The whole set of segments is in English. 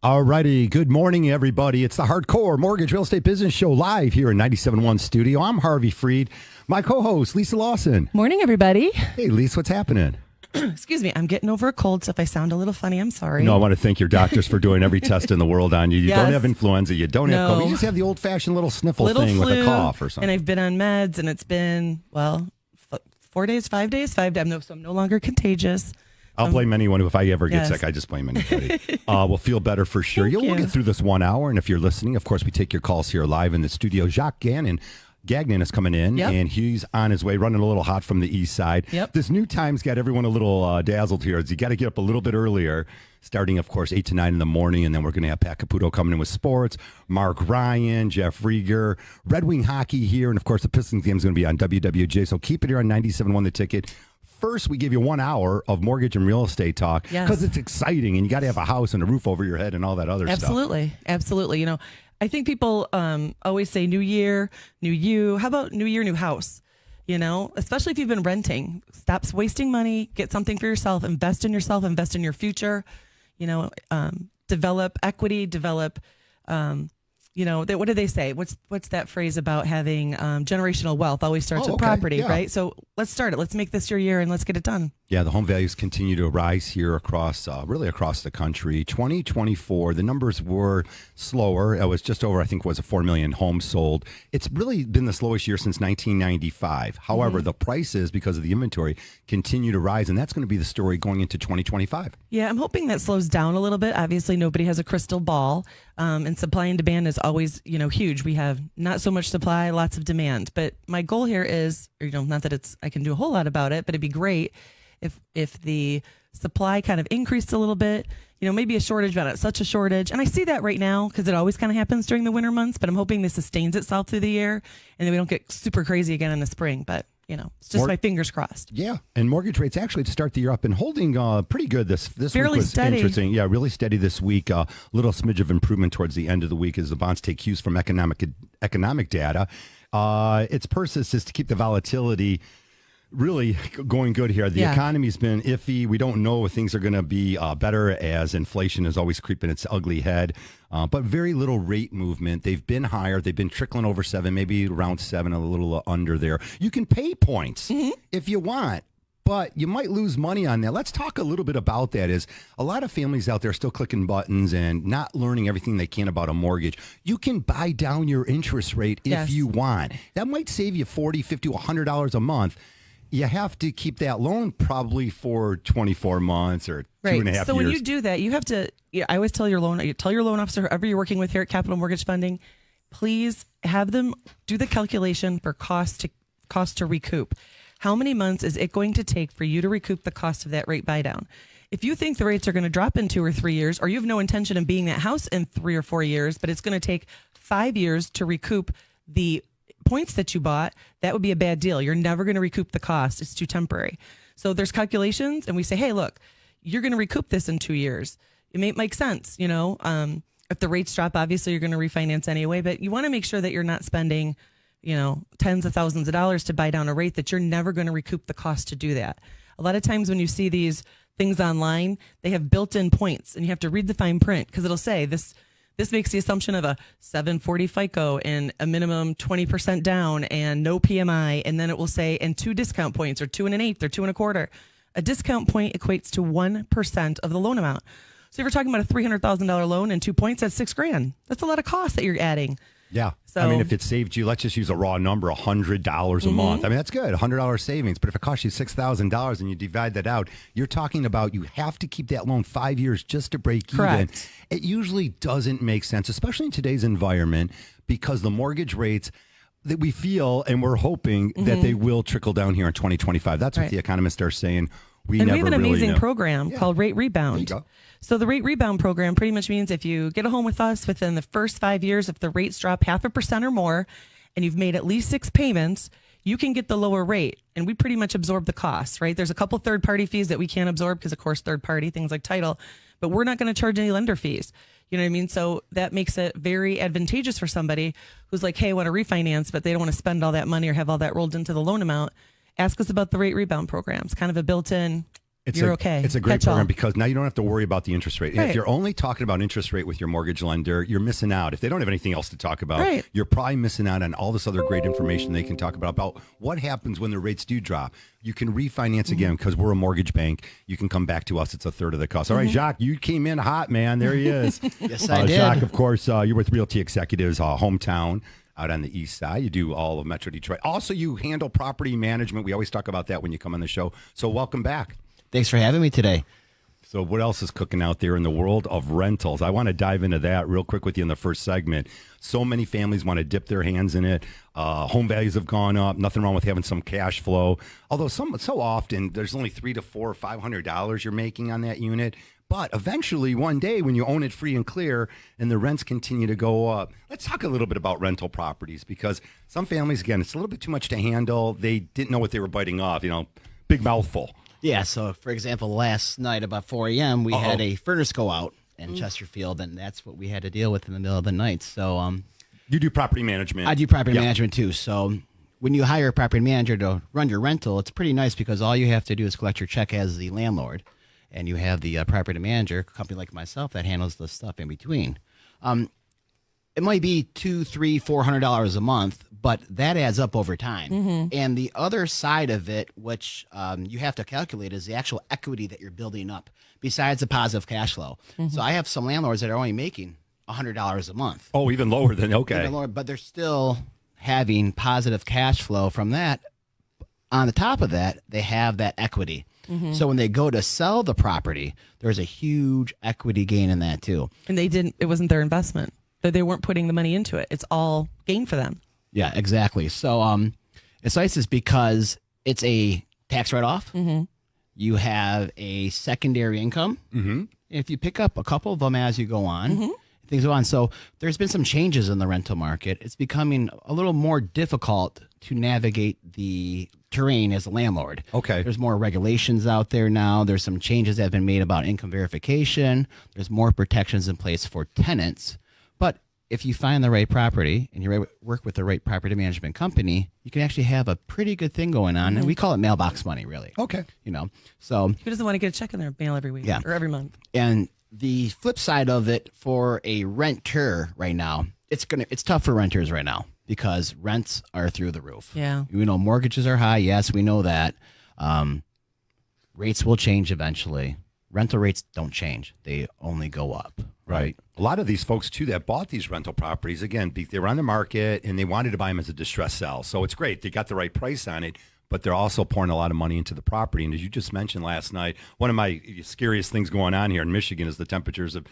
All righty. Good morning, everybody. It's the Hardcore Mortgage Real Estate Business Show live here in 97.1 studio. I'm Harvey Freed. My co-host, Lisa Lawson. Morning, everybody. Hey, Lisa, what's happening? Excuse me. I'm getting over a cold, so if I sound a little funny, I'm sorry. No, I want to thank your doctors for doing every test in the world on you. You don't have influenza. You don't have COVID. You just have the old-fashioned little sniffle thing flu, with a cough or something. And I've been on meds, and it's been, 4 days, 5 days. So I'm no longer contagious. I'll blame anyone. If I ever get sick, I just blame anybody. We'll feel better for sure. We'll get through this 1 hour. And if you're listening, of course, we take your calls here live in the studio. Jacques Gagnon is coming in, and he's on his way, running a little hot from the east side. This new time's got everyone a little dazzled here. You got to get up a little bit earlier, starting, of course, 8 to 9 in the morning. And then we're going to have Pat Caputo coming in with sports, Mark Ryan, Jeff Rieger, Red Wing hockey here. And, of course, the Pistons game is going to be on WWJ. So keep it here on 97.1 The Ticket. First, we give you 1 hour of mortgage and real estate talk because it's exciting and you got to have a house and a roof over your head and all that other stuff. Absolutely. You know, I think people always say new year, new you. How about new year, new house? You know, especially if you've been renting. Stop wasting money. Get something for yourself. Invest in yourself. Invest in your future. You know, develop equity. Develop. What do they say? What's that phrase about having generational wealth? Always starts with property, right? So let's start it. Let's make this your year and let's get it done. Yeah, the home values continue to rise here across the country. 2024, the numbers were slower. It was just over, I think, was a 4 million homes sold. It's really been the slowest year since 1995. However, the prices, because of the inventory, continue to rise, and that's going to be the story going into 2025. Yeah, I'm hoping that slows down a little bit. Obviously, nobody has a crystal ball, and supply and demand is always, huge. We have not so much supply, lots of demand. But my goal here is, not that I can do a whole lot about it, but it'd be great if the supply kind of increased a little bit, maybe a shortage, but not such a shortage. And I see that right now because it always kind of happens during the winter months, but I'm hoping this sustains itself through the year and then we don't get super crazy again in the spring. But, it's just my fingers crossed. Yeah. And mortgage rates actually to start the year up and holding pretty good. This Fairly week was steady. Interesting. Yeah, really steady this week. Little smidge of improvement towards the end of the week as the bonds take cues from economic data. Its purpose is to keep the volatility really going good here. The economy's been iffy. We don't know if things are going to be better as inflation is always creeping its ugly head. But very little rate movement. They've been higher. They've been trickling over 7, maybe around 7, a little under there. You can pay points if you want, but you might lose money on that. Let's talk a little bit about that. Is a lot of families out there still clicking buttons and not learning everything they can about a mortgage. You can buy down your interest rate if you want. That might save you $40, $50, $100 a month. You have to keep that loan probably for 24 months or 2.5 years. So when you do that, you have to, I always tell your loan officer, whoever you're working with here at Capital Mortgage Funding, please have them do the calculation for cost to recoup. How many months is it going to take for you to recoup the cost of that rate buy down? If you think the rates are going to drop in 2 or 3 years, or you have no intention of being that house in 3 or 4 years, but it's going to take 5 years to recoup the points that you bought, that would be a bad deal. You're never going to recoup the cost. It's too temporary. So there's calculations and we say, hey, look, you're going to recoup this in 2 years. It may make sense. If the rates drop, obviously you're going to refinance anyway, but you want to make sure that you're not spending, tens of thousands of dollars to buy down a rate that you're never going to recoup the cost to do that. A lot of times when you see these things online, they have built-in points and you have to read the fine print because it'll say this makes the assumption of a 740 FICO and a minimum 20% down and no PMI. And then it will say, and 2 discount points or 2 1/8 or 2 1/4. A discount point equates to 1% of the loan amount. So if you're talking about a $300,000 loan and 2 points, that's $6,000. That's a lot of cost that you're adding. Yeah. So, if it saved you, let's just use a raw number, $100 a month. That's good, $100 savings. But if it costs you $6,000 and you divide that out, you're talking about you have to keep that loan 5 years just to break even. It usually doesn't make sense, especially in today's environment, because the mortgage rates that we feel and we're hoping that they will trickle down here in 2025. That's what the economists are saying. We have an amazing program called Rate Rebound. There you go. So the Rate Rebound program pretty much means if you get a home with us within the first 5 years, if the rates drop 0.5% or more, and you've made at least 6 payments, you can get the lower rate. And we pretty much absorb the costs, right? There's a couple third-party fees that we can't absorb because, of course, third-party, things like title, but we're not going to charge any lender fees. You know what I mean? So that makes it very advantageous for somebody who's like, hey, I want to refinance, but they don't want to spend all that money or have all that rolled into the loan amount. Ask us about the Rate Rebound program. It's kind of a built-in you're okay. It's a great Catch all. program because now you don't have to worry about the interest rate. Right. If you're only talking about interest rate with your mortgage lender, you're missing out. If they don't have anything else to talk about, Right. you're probably missing out on all this other great information they can talk about what happens when the rates do drop. You can refinance again because we're a mortgage bank. You can come back to us. It's a third of the cost. All right, Jacques, you came in hot, man. There he is. Yes, I did. Jacques, of course, you're with Realty Executives Home Towne out on the east side. You do all of Metro Detroit. Also, you handle property management. We always talk about that when you come on the show. So welcome back. Thanks for having me today. So what else is cooking out there in the world of rentals? I want to dive into that real quick with you in the first segment. So many families want to dip their hands in it. Home values have gone up. Nothing wrong with having some cash flow. Although so often there's only $300 to $400 or $500 you're making on that unit. But eventually, one day, when you own it free and clear and the rents continue to go up, let's talk a little bit about rental properties because some families, again, it's a little bit too much to handle. They didn't know what they were biting off, big mouthful. Yeah, so for example, last night about 4 a.m., we had a furnace go out in Chesterfield, and that's what we had to deal with in the middle of the night. So You do property management. I do property management too. So when you hire a property manager to run your rental, it's pretty nice because all you have to do is collect your check as the landlord, and you have the property manager, a company like myself, that handles the stuff in between. It might be $200, $300, $400 a month, but that adds up over time. And the other side of it, which you have to calculate, is the actual equity that you're building up, besides the positive cash flow. So I have some landlords that are only making $100 a month. Oh, even lower than, okay. Even lower, but they're still having positive cash flow from that. On the top of that, they have that equity. So when they go to sell the property, there's a huge equity gain in that too. And it wasn't their investment. They weren't putting the money into it. It's all gain for them. Yeah, exactly. So it's nice is because it's a tax write-off. You have a secondary income. If you pick up a couple of them as you go on, things go on. So there's been some changes in the rental market. It's becoming a little more difficult to navigate the terrain as a landlord. Okay. There's more regulations out there now. There's some changes that have been made about income verification. There's more protections in place for tenants. But if you find the right property and you work with the right property management company, you can actually have a pretty good thing going on. And we call it mailbox money, really. Okay. So Who doesn't want to get a check in their mail every week or every month? and the flip side of it for a renter right now, it's tough for renters right now because rents are through the roof. Yeah. Mortgages are high. Yes, we know that. Rates will change eventually. Rental rates don't change. They only go up. Right. A lot of these folks, too, that bought these rental properties, again, they were on the market and they wanted to buy them as a distressed sell. So it's great. They got the right price on it, but they're also pouring a lot of money into the property. And as you just mentioned last night, one of my scariest things going on here in Michigan is the temperatures of,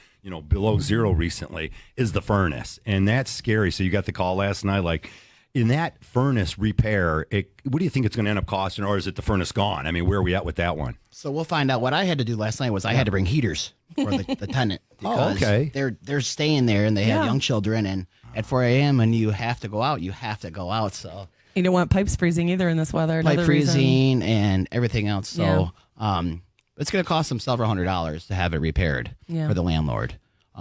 below zero recently is the furnace. And that's scary. So you got the call last night, like, in that furnace repair, what do you think it's going to end up costing, or is it the furnace gone? I mean, where are we at with that one? So we'll find out. What I had to do last night was I had to bring heaters for the tenant because they're staying there and they have young children, and at 4 a.m. and you have to go out. You have to go out. So You don't want pipes freezing either in this weather. pipe Another freezing reason. and everything else. So it's going to cost them several $100s to have it repaired for the landlord.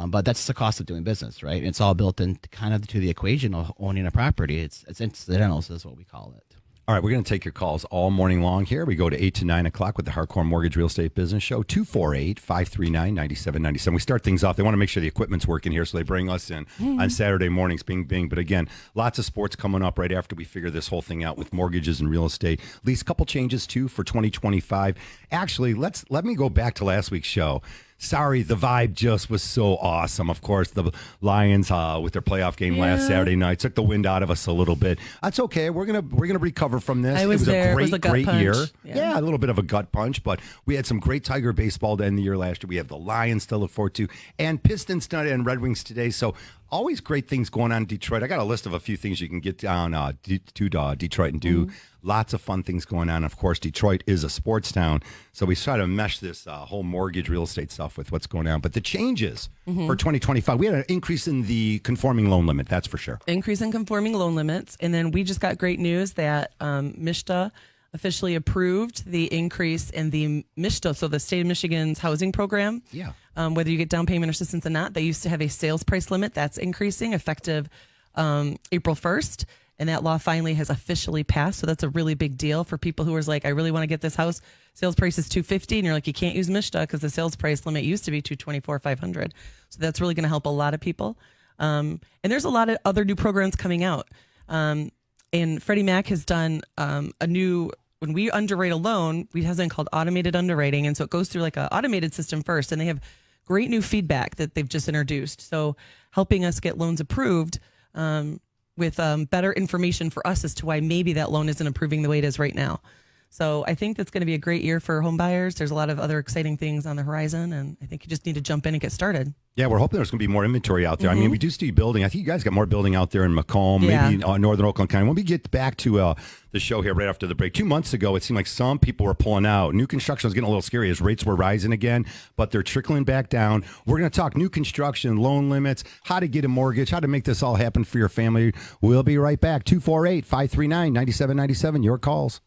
But that's the cost of doing business, right? It's all built in kind of to the equation of owning a property. It's incidentals is what we call it. All right, we're going to take your calls all morning long here. We go to 8 to 9 o'clock with the Hardcore Mortgage Real Estate Business Show, 248-539-9797. We start things off. They want to make sure the equipment's working here, so they bring us in on Saturday mornings, bing, bing. But again, lots of sports coming up right after we figure this whole thing out with mortgages and real estate. At least a couple changes, too, for 2025. Actually, let me go back to last week's show. Sorry, the vibe just was so awesome. Of course, the Lions with their playoff game last Saturday night took the wind out of us a little bit. That's okay. We're gonna recover from this. I was there. It was a gut great punch. year. Yeah. A little bit of a gut punch, but we had some great Tiger baseball to end the year last year. We have the Lions to look forward to, and Pistons tonight and Red Wings today. So always great things going on in Detroit. I got a list of a few things you can get down to Detroit and do. Lots of fun things going on. Of course, Detroit is a sports town, so we try to mesh this whole mortgage real estate stuff with what's going on. But the changes for 2025, we had an increase in the conforming loan limit, that's for sure. Increase in conforming loan limits. And then we just got great news that MSHDA officially approved the increase in the MSHDA, so the state of Michigan's housing program. Yeah. Whether you get down payment assistance or not, they used to have a sales price limit that's increasing effective April 1st. And that law finally has officially passed. So that's a really big deal for people who are like, I really want to get this house. Sales price is $250,000. And you're like, you can't use Mishta because the sales price limit used to be $224,500. So that's really going to help a lot of people. And there's a lot of other new programs coming out. And Freddie Mac has done when we underwrite a loan, we have something called automated underwriting. And so it goes through like an automated system first. And they have great new feedback that they've just introduced. So helping us get loans approved with better information for us as to why maybe that loan isn't approving the way it is right now. So I think that's going to be a great year for home buyers. There's a lot of other exciting things on the horizon, and I think you just need to jump in and get started. Yeah, we're hoping there's going to be more inventory out there. I mean, we do see building. I think you guys got more building out there in Macomb, maybe Northern Oakland County. When we get back to the show here right after the break, 2 months ago, it seemed like some people were pulling out. New construction was getting a little scary as rates were rising again, but they're trickling back down. We're going to talk new construction, loan limits, how to get a mortgage, how to make this all happen for your family. We'll be right back. 248-539-9797, your calls.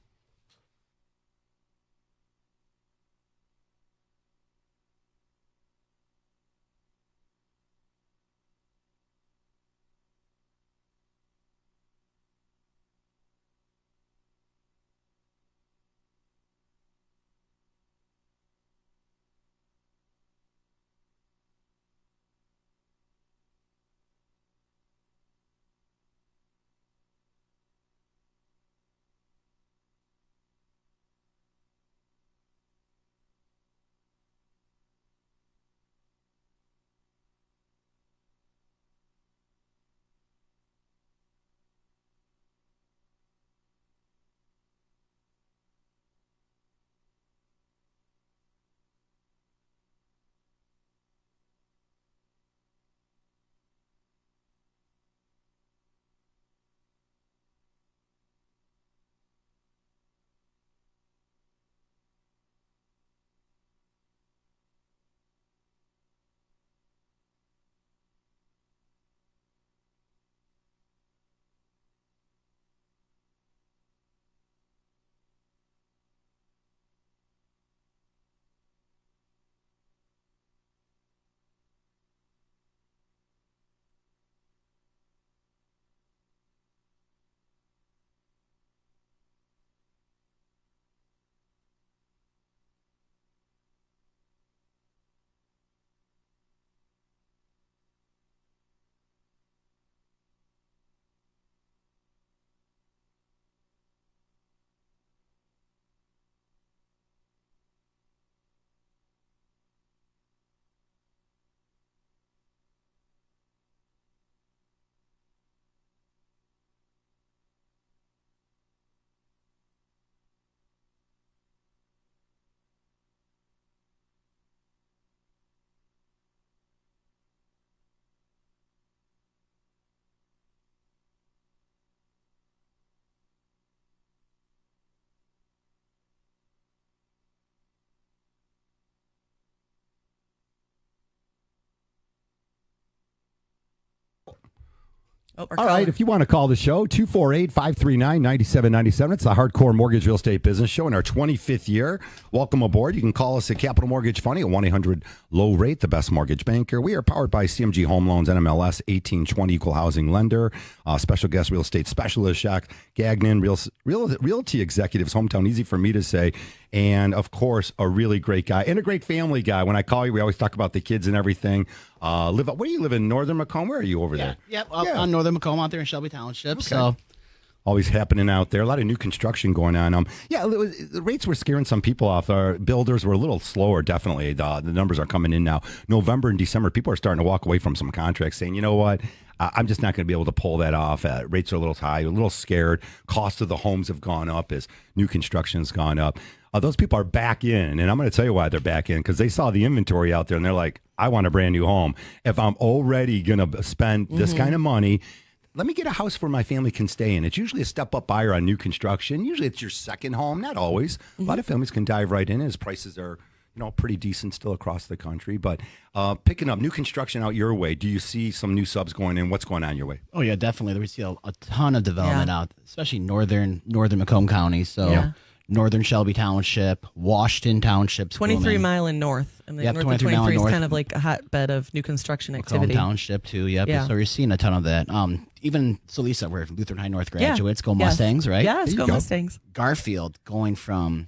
All right, if you want to call the show, 248-539-9797. It's the Hardcore Mortgage Real Estate Business Show in our 25th year. Welcome aboard. You can call us at Capital Mortgage Funny at 1-800-LOW-RATE, the best mortgage banker. We are powered by CMG Home Loans, NMLS 1820, equal housing lender. Special guest real estate specialist, Jacques Gagnon, Realty Executives Home Towne, easy for me to say. And, of course, a really great guy and a great family guy. When I call you, we always talk about the kids and everything. Where do you live in Northern Macomb? Where are you over there? Yep, on Northern Macomb out there in Shelby Township. Okay. So always happening out there. A lot of new construction going on. The rates were scaring some people off. Our builders were a little slower, definitely. The numbers are coming in now. November and December, people are starting to walk away from some contracts saying, you know what? I'm just not going to be able to pull that off. Rates are a little high, a little scared. Cost of the homes have gone up as new construction's gone up. Those people are back in, and I'm going to tell you why they're back in, because they saw the inventory out there, and they're like, I want a brand new home. If I'm already going to spend this kind of money, let me get a house where my family can stay in. It's usually a step-up buyer on new construction. Usually it's your second home, not always. A lot of families can dive right in as prices are pretty decent still across the country. But picking up new construction out your way, do you see some new subs going in? What's going on your way? Oh, yeah, definitely. We see a ton of development out, especially northern Macomb County. So Northern Shelby Township, Washington Township, 23 Mile and North. And the Yep, north of 23 Mile 23 is North. kind of like a hotbed of new construction Macomb activity. Township too. Yep. Yeah. So you're seeing a ton of that. Even so, Lisa, we're Lutheran High North graduates. Go Mustangs, right? Yes, There you go go. Mustangs. Garfield going from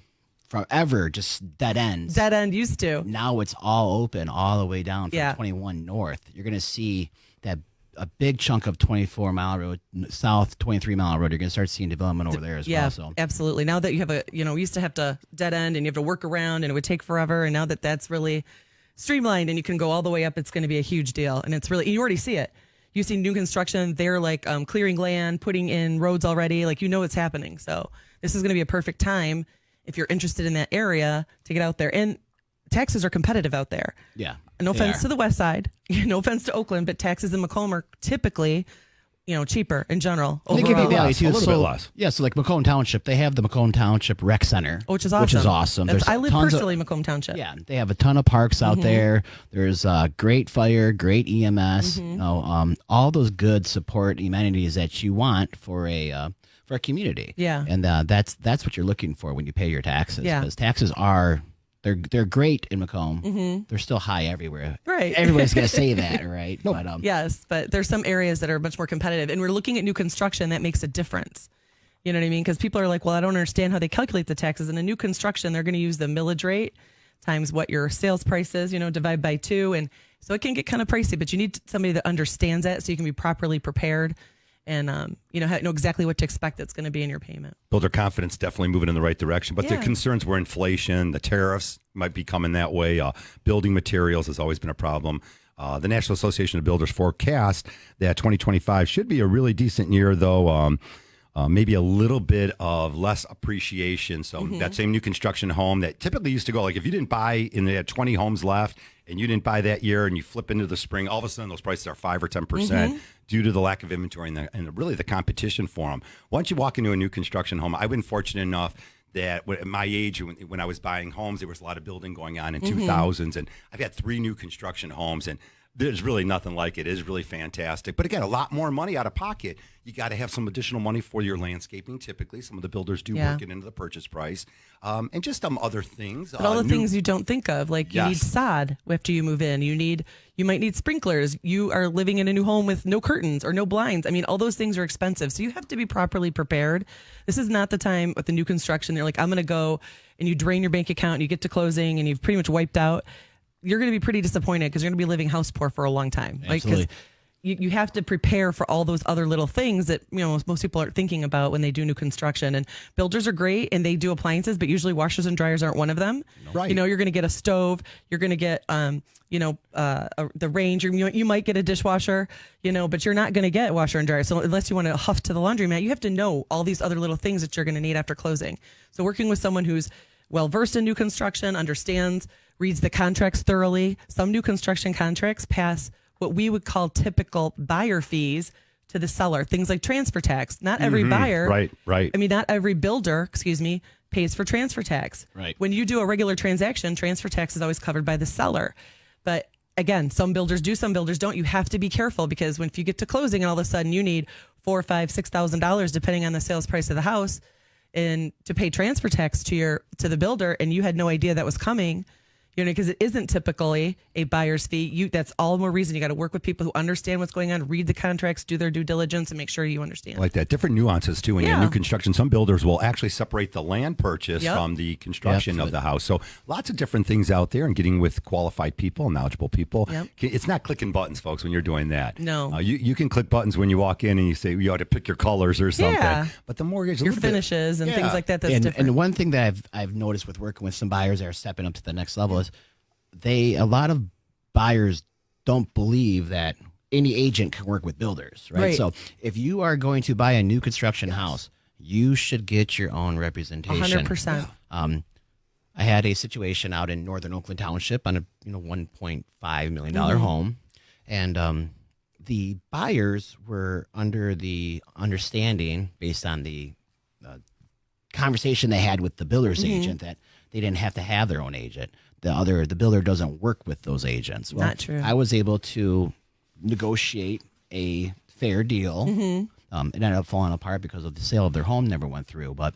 ever just dead ends. Dead end used to. Now it's all open all the way down from Yeah. 21 north. You're going to see that a big chunk of 24 Mile Road south, 23 Mile Road. You're going to start seeing development over there as Yeah, well. So absolutely. Now that you have we used to have to dead end and you have to work around and it would take forever. And now that that's really streamlined and you can go all the way up, it's going to be a huge deal. And it's really, you already see it. You see new construction, they're like clearing land, putting in roads already. Like, it's happening. So this is going to be a perfect time if you're interested in that area to get out there. And taxes are competitive out there. yeah, No they offense are. to the west side, no offense to Oakland, but taxes in Macomb are typically, cheaper in general. And they give you overall. value too. A little So- bit less. Yeah, so like Macomb Township, they have the Macomb Township Rec Center, Which is awesome. There's I live tons of- personally in Macomb Township. Yeah, they have a ton of parks out Mm-hmm. there. There's great fire, great EMS, Mm-hmm. all those good support amenities that you want for a community. Yeah. and that's what you're looking for when you pay your taxes. Yeah. because taxes they're great in Macomb. They're still high everywhere. Right. Everybody's gonna say that, right? But Yes, but there's some areas that are much more competitive, and we're looking at new construction that makes a difference. You know what I mean? Because people are like, well, I don't understand how they calculate the taxes. In a new construction, they're going to use the millage rate times what your sales price is, divide by 2. And so it can get kind of pricey, but you need somebody that understands that so you can be properly prepared and, know exactly what to expect that's going to be in your payment. Builder confidence definitely moving in the right direction. But the Yeah. concerns were inflation, the tariffs might be coming that way. Building materials has always been a problem. The National Association of Builders forecast that 2025 should be a really decent year, though. Maybe a little bit of less appreciation. So that same new construction home that typically used to go, like if you didn't buy and they had 20 homes left and you didn't buy that year and you flip into the spring, all of a sudden those prices are 5 or 10% due to the lack of inventory and really the competition for them. Once you walk into a new construction home, I've been fortunate enough that at my age, when I was buying homes, there was a lot of building going on in 2000s. And I've had 3 new construction homes and there's really nothing like it. It is really fantastic. But again, a lot more money out of pocket. You got to have some additional money for your landscaping. Typically, some of the builders do Yeah. work it into the purchase price. And just some other things. But all the things you don't think of, like you need Yes. sod after you move in. You might need sprinklers. You are living in a new home with no curtains or no blinds. I mean, all those things are expensive. So you have to be properly prepared. This is not the time with the new construction. They're like, I'm going to go, and you drain your bank account and you get to closing and you've pretty much wiped out. You're going to be pretty disappointed because you're going to be living house poor for a long time. Absolutely. Because you have to prepare for all those other little things that most people aren't thinking about when they do new construction. And builders are great and they do appliances, but usually washers and dryers aren't one of them. Right. You're going to get a stove. You're going to get the range. You might get a dishwasher. But you're not going to get washer and dryer. So unless you want to huff to the laundromat, you have to know all these other little things that you're going to need after closing. So working with someone who's well versed in new construction, understands, reads the contracts thoroughly. Some new construction contracts pass what we would call typical buyer fees to the seller, things like transfer tax. Not every buyer, Right. I mean, not every builder, pays for transfer tax. Right. When you do a regular transaction, transfer tax is always covered by the seller. But again, some builders do, some builders don't. You have to be careful because if you get to closing and all of a sudden you need $4,000, $5,000, $6,000, depending on the sales price of the house, and to pay transfer tax to the builder, and you had no idea that was coming, because it isn't typically a buyer's fee. That's all more reason you got to work with people who understand what's going on, read the contracts, do their due diligence, and make sure you understand. Like that. Different nuances, too. When you have Yeah. new construction, some builders will actually separate the land purchase Yep. from the construction Yep. of the house. So lots of different things out there and getting with qualified people, knowledgeable people. Yep. It's not clicking buttons, folks, when you're doing that. No. You can click buttons when you walk in and you say you ought to pick your colors or something. Yeah. But the mortgage, a Your little bit- finishes and Yeah. things like that, that's and different. one thing that I've noticed with working with some buyers that are stepping up to the next level is a lot of buyers don't believe that any agent can work with builders, right? Right. So if you are going to buy a new construction house, you should get your own representation. 100%. I had a situation out in northern Oakland Township on a $1.5 million home, and the buyers were under the understanding, based on the conversation they had with the builder's agent, that they didn't have to have their own agent. The builder doesn't work with those agents. Well, Not true. I was able to negotiate a fair deal. It ended up falling apart because of the sale of their home never went through, but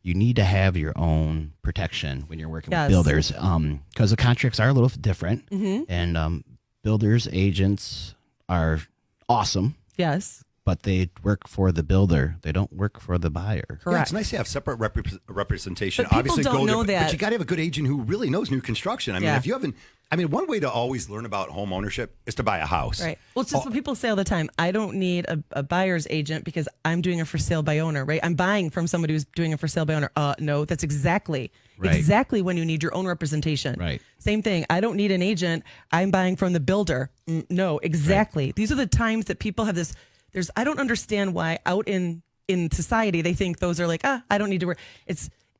you need to have your own protection when you're working Yes. with builders, because the contracts are a little different, and builders agents are awesome, Yes. but they work for the builder. They don't work for the buyer. Yeah, Correct. it's nice to have separate representation. But people Obviously, don't know that. But you got to have a good agent who really knows new construction. I mean, Yeah. if you haven't, one way to always learn about home ownership is to buy a house. Right. Well, it's just what people say all the time. I don't need a buyer's agent because I'm doing a for sale by owner, right? I'm buying from somebody who's doing a for sale by owner. No, that's exactly when you need your own representation. Right. Same thing. I don't need an agent. I'm buying from the builder. No, exactly. Right. These are the times that people have this. I don't understand why out in society they think those are like, I don't need to work.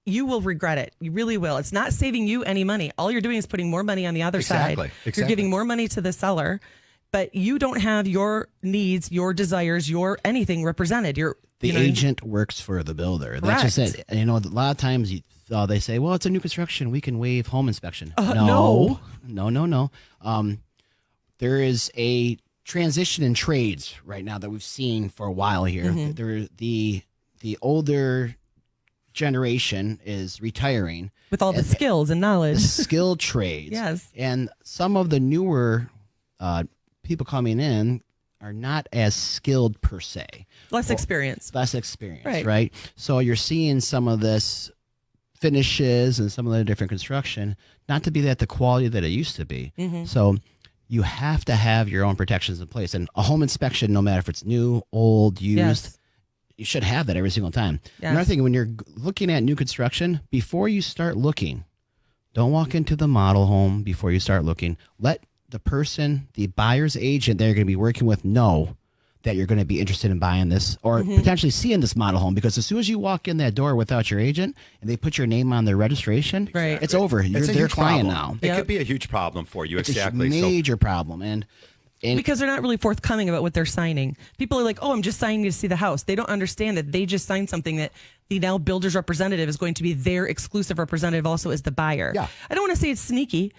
You will regret it. You really will. It's not saving you any money. All you're doing is putting more money on the other side. Exactly. You're giving more money to the seller, but you don't have your needs, your desires, your anything represented. The agent works for the builder. That's just it. And, a lot of times they say, well, it's a new construction. We can waive home inspection. No. There is a transition in trades right now that we've seen for a while here. The older generation is retiring with all the skills and knowledge. Skilled trades. Yes. And some of the newer people coming in are not as skilled per se. Less experience. Right? So you're seeing some of this finishes and some of the different construction not to be at the quality that it used to be. So you have to have your own protections in place. And a home inspection, no matter if it's new, old, used, you should have that every single time. Yes. Another thing, when you're looking at new construction, before you start looking, don't walk into the model home before you start looking. Let the buyer's agent they're going to be working with know that you're going to be interested in buying this or potentially seeing this model home, because as soon as you walk in that door without your agent and they put your name on their registration, it's over. You're their client now. It could be a huge problem for you. It's a major problem. And because they're not really forthcoming about what they're signing. People are like, I'm just signing to see the house. They don't understand that they just signed something that the now builder's representative is going to be their exclusive representative also as the buyer. Yeah. I don't want to say it's sneaky.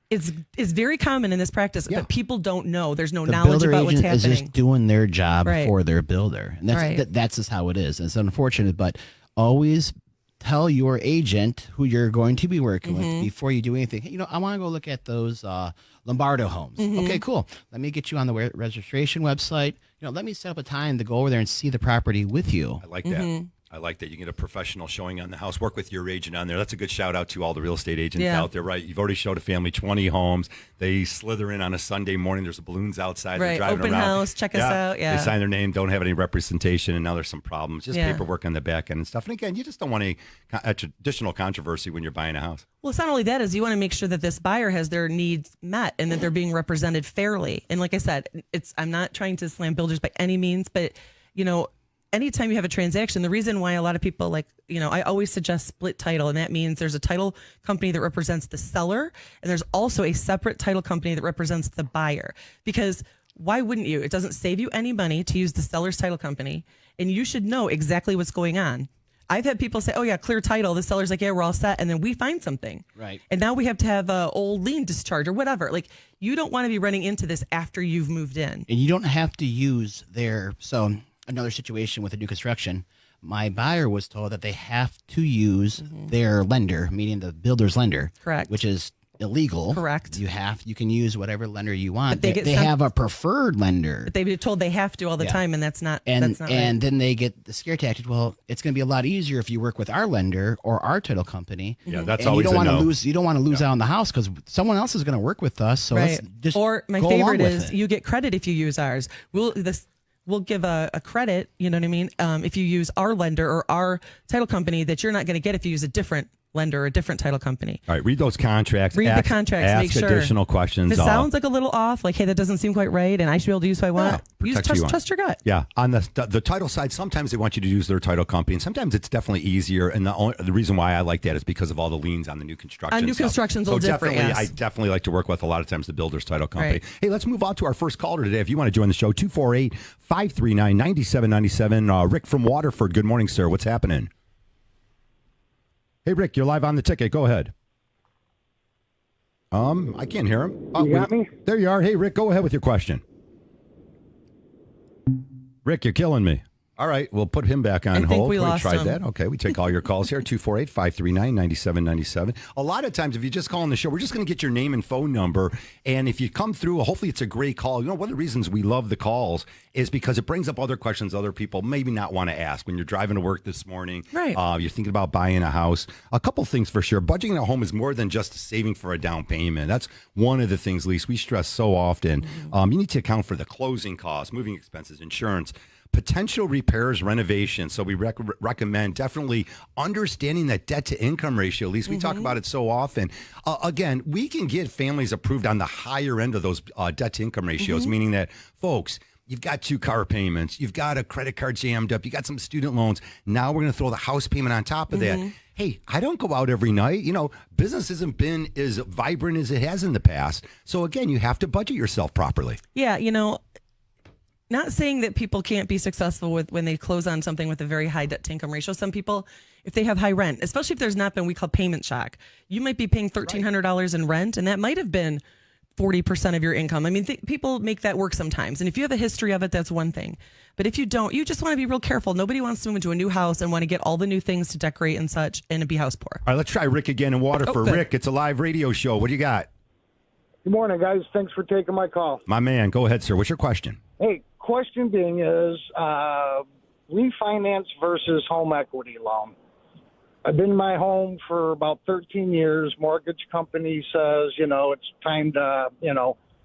It's very common in this practice, but people don't know. There's no the knowledge about what's happening. Is just doing their job for their builder. And that's just how it is. It's unfortunate, but always tell your agent who you're going to be working with before you do anything. I want to go look at those Lombardo homes. Okay, cool. Let me get you on the registration website. Let me set up a time to go over there and see the property with you. I like that. I like that you get a professional showing on the house. Work with your agent on there. That's a good shout out to all the real estate agents out there, right? You've already showed a family 20 homes. They slither in on a Sunday morning. There's balloons outside. Right. They're driving Open around. house. Check us out. Yeah. They sign their name, don't have any representation, and now there's some problems. Just paperwork on the back end and stuff. And again, you just don't want any additional controversy when you're buying a house. Well, it's not only that, is you want to make sure that this buyer has their needs met and that they're being represented fairly. And like I said, I'm not trying to slam builders by any means, but anytime you have a transaction, the reason why a lot of people I always suggest split title, and that means there's a title company that represents the seller, and there's also a separate title company that represents the buyer. Because why wouldn't you? It doesn't save you any money to use the seller's title company, and you should know exactly what's going on. I've had people say, clear title. The seller's like, yeah, we're all set. And then we find something. Right. And now we have to have a old lien discharge or whatever. You don't want to be running into this after you've moved in. And you don't have to use another situation with a new construction, my buyer was told that they have to use their lender, meaning the builder's lender. Correct. Which is illegal. Correct. You can use whatever lender you want. But they have a preferred lender. But they've been told they have to all the time, and that's not right. And then they get the scare tactic. Well, it's going to be a lot easier if you work with our lender or our title company. Yeah, that's and always you don't a no. You don't want to lose out on the house because someone else is going to work with us. So let's just or my go favorite along with is it. you get credit if you use ours. We'll give a credit, you know what I mean? If you use our lender or our title company that you're not going to get if you use a different lender or a different title company. All right, read those contracts. Read the contracts. Ask make sure. additional questions. If it sounds like a little off, like, hey, that doesn't seem quite right, and I should be able to use what I want. Trust your gut. Yeah, on the title side, sometimes they want you to use their title company, and sometimes it's definitely easier. And the reason why I like that is because of all the liens on the new construction. On new construction's a so little different. Definitely, yes. I definitely like to work with a lot of times the builder's title company. Right. Hey, let's move on to our first caller today. If you want to join the show, 248-539-9797. Rick from Waterford. Good morning, sir. What's happening? Hey, Rick, you're live on the ticket. Go ahead. I can't hear him. You got me? There you are. Hey, Rick, go ahead with your question. Rick, you're killing me. All right, we'll put him back on I think hold. we lost tried him. that. Okay, we take all your calls here, 248-539-9797. A lot of times, if you just call in the show, we're just going to get your name and phone number. And if you come through, hopefully it's a great call. You know, one of the reasons we love the calls is because it brings up other questions other people maybe not want to ask. When you're driving to work this morning, Right. You're thinking about buying a house. A couple things for sure. Budgeting a home is more than just saving for a down payment. That's one of the things, Lise, we stress so often. You need to account for the closing costs, moving expenses, insurance, potential repairs, renovation. So we recommend definitely understanding that debt to income ratio. At least we talk about it so often. Again, we can get families approved on the higher end of those debt to income ratios, meaning that, folks, you've got 2 car payments, you've got a credit card jammed up, you got some student loans. Now we're going to throw the house payment on top of that. Hey, I don't go out every night. You know, business hasn't been as vibrant as it has in the past. So again, you have to budget yourself properly. Yeah, you know, not saying that people can't be successful with when they close on something with a very high debt to income ratio. Some people, if they have high rent, especially if there's not been, we call payment shock, you might be paying $1,300 in rent, and that might have been 40% of your income. I mean, people make that work sometimes. And if you have a history of it, that's one thing. But if you don't, you just want to be real careful. Nobody wants to move into a new house and want to get all the new things to decorate and such and be house poor. All right, let's try Rick again in Waterford. good. Rick, it's a live radio show. What do you got? Good morning, guys. Thanks for taking my call. My man, go ahead, sir. What's your question? Hey, question being is refinance versus home equity loan. I've been in my home for about 13 years. Mortgage company says, it's time to,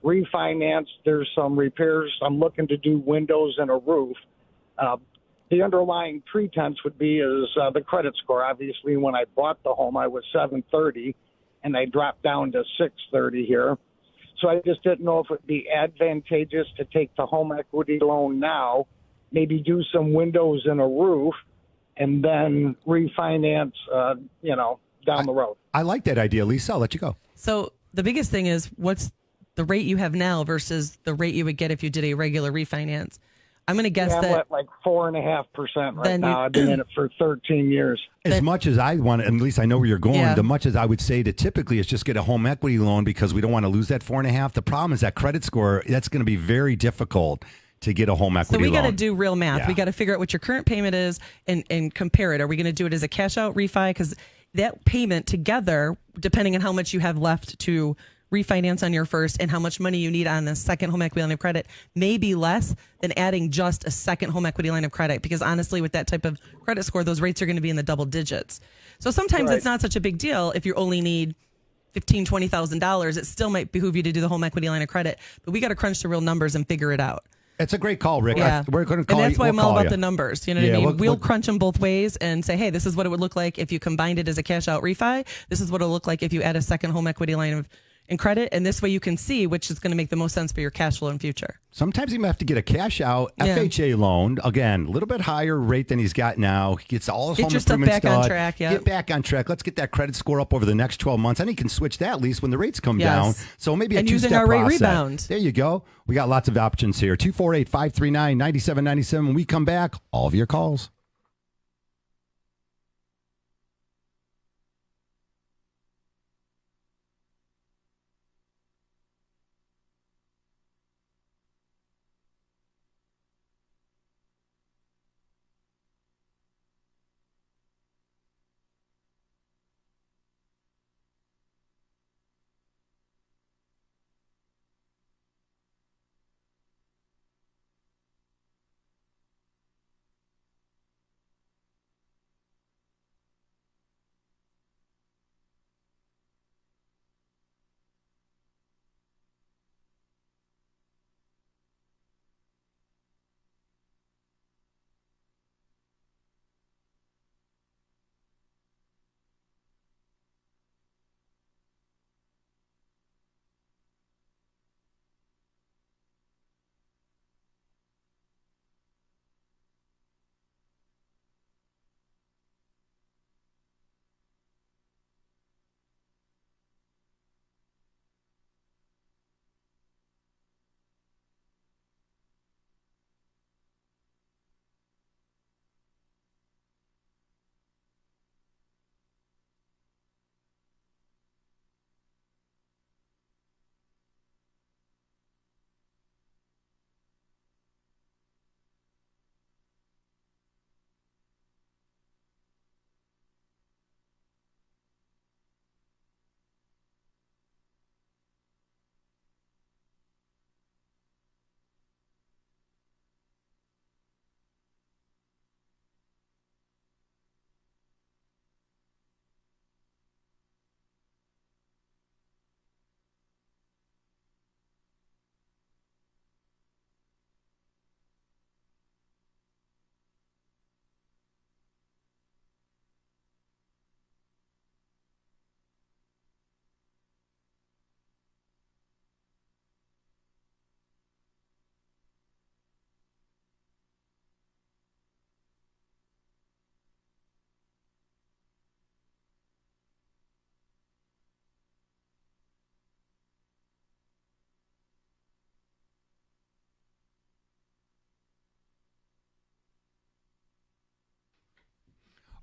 refinance. There's some repairs. I'm looking to do windows and a roof. The underlying pretense would be the credit score. Obviously, when I bought the home, I was 730, and I dropped down to 630 here. So I just didn't know if it would be advantageous to take the home equity loan now, maybe do some windows and a roof, and then refinance, down the road. I like that idea, Lisa. I'll let you go. So the biggest thing is what's the rate you have now versus the rate you would get if you did a regular refinance. I'm going to guess I'm that at like 4.5% right Then now. I've been in it for 13 years. As much as I want, and at least I know where you're going, Yeah. the much as I would say to typically is just get a home equity loan because we don't want to lose that 4.5. The problem is that credit score, that's going to be very difficult to get a home So equity we loan. got to do real math. Yeah. We got to figure out what your current payment is and compare it. Are we going to do it as a cash out refi? Because that payment together, depending on how much you have left to refinance on your first and how much money you need on the second home equity line of credit, may be less than adding just a second home equity line of credit. Because honestly, with that type of credit score, those rates are going to be in the double digits. So sometimes it's not such a big deal if you only need $15,000, $20,000. It still might behoove you to do the home equity line of credit, but we got to crunch the real numbers and figure it out. It's a great call, Rick. Yeah. We're going to call and that's you. why We'll I'm all call about you. the numbers. You know what Yeah, I mean? we'll- We'll crunch them both ways and say, hey, this is what it would look like if you combined it as a cash out refi. This is what it'll look like if you add a second home equity line of and credit. And this way you can see which is going to make the most sense for your cash flow in future. Sometimes you might have to get a cash out Yeah. FHA loan. Again, a little bit higher rate than he's got now. He gets all his Get home your stuff improvements back on done. track, yeah. Get back on track. Let's get that credit score up over the next 12 months. And he can switch that at least when the rates come Yes. down. So maybe a And two-step using our rate process. rebound. There you go. We got lots of options here. 248-539-9797. When we come back, all of your calls.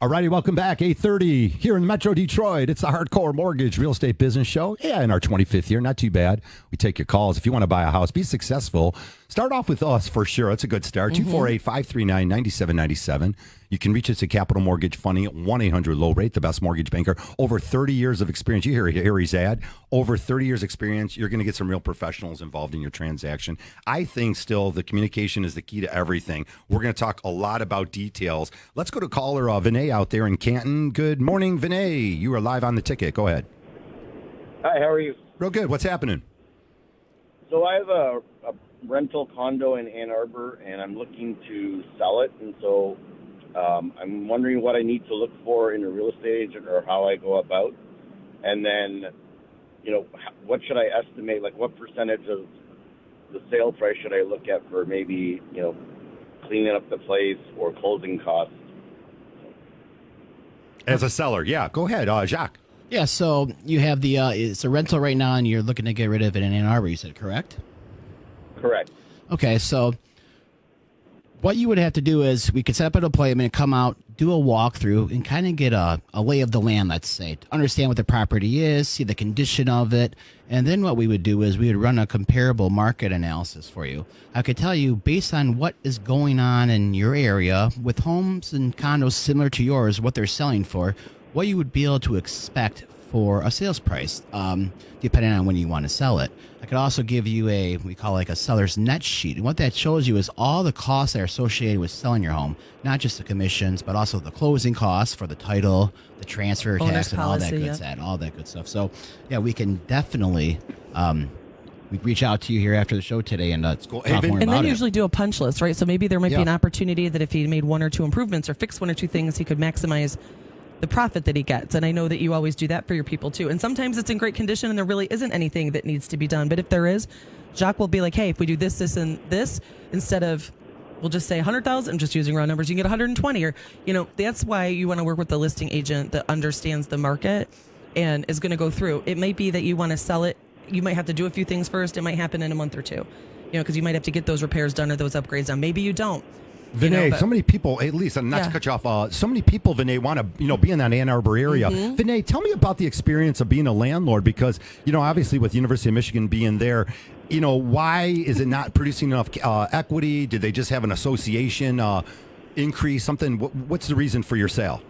All righty, welcome back. 8:30 here in Metro Detroit. It's the Hardcore Mortgage Real Estate Business Show. Yeah, in our 25th year, not too bad. We take your calls. If you want to buy a house, be successful, start off with us for sure. It's a good start. 248-539-9797. You can reach us at Capital Mortgage Funding at 1-800-LOW-RATE, the best mortgage banker. Over 30 years of experience. You hear Harry's ad. Over 30 years experience. You're going to get some real professionals involved in your transaction. I think still the communication is the key to everything. We're going to talk a lot about details. Let's go to caller Vinay out there in Canton. Good morning, Vinay. You are live on the ticket. Go ahead. Hi, how are you? Real good. What's happening? So I have a rental condo in Ann Arbor, and I'm looking to sell it. And so I'm wondering what I need to look for in a real estate agent or how I go about. And then, what should I estimate? Like, what percentage of the sale price should I look at for maybe, cleaning up the place or closing costs? As a seller, yeah. Go ahead, Jacques. Yeah, so you have it's a rental right now, and you're looking to get rid of it in Ann Arbor, you said, correct? Correct. Okay, so what you would have to do is we could set up an appointment, come out, do a walkthrough, and kind of get a lay of the land, let's say, to understand what the property is, see the condition of it, and then what we would do is we would run a comparable market analysis for you. I could tell you, based on what is going on in your area with homes and condos similar to yours, what they're selling for, what you would be able to expect for a sales price, depending on when you want to sell it. I could also give you we call like a seller's net sheet. And what that shows you is all the costs that are associated with selling your home, not just the commissions, but also the closing costs for the title, the transfer Owner's tax, and policy, all that good stuff. So, yeah, we can definitely we reach out to you here after the show today and talk more And about then it. usually do a punch list, right? So maybe there might be an opportunity that if he made one or two improvements or fixed one or two things, he could maximize the profit that he gets. And I know that you always do that for your people too. And sometimes it's in great condition and there really isn't anything that needs to be done. But if there is, Jacques will be like, hey, if we do this, this, and this, instead of, we'll just say 100,000, I'm just using round numbers, you can get 120. Or, that's why you want to work with the listing agent that understands the market and is going to go through. It might be that you want to sell it. You might have to do a few things first. It might happen in a month or two, because you might have to get those repairs done or those upgrades done. Maybe you don't. Vinay, so many people, at least, and not to cut you off, so many people, Vinay, want to, be in that Ann Arbor area. Vinay, tell me about the experience of being a landlord because, obviously with University of Michigan being there, why is it not producing enough equity? Did they just have an association increase, something? What's the reason for your sale?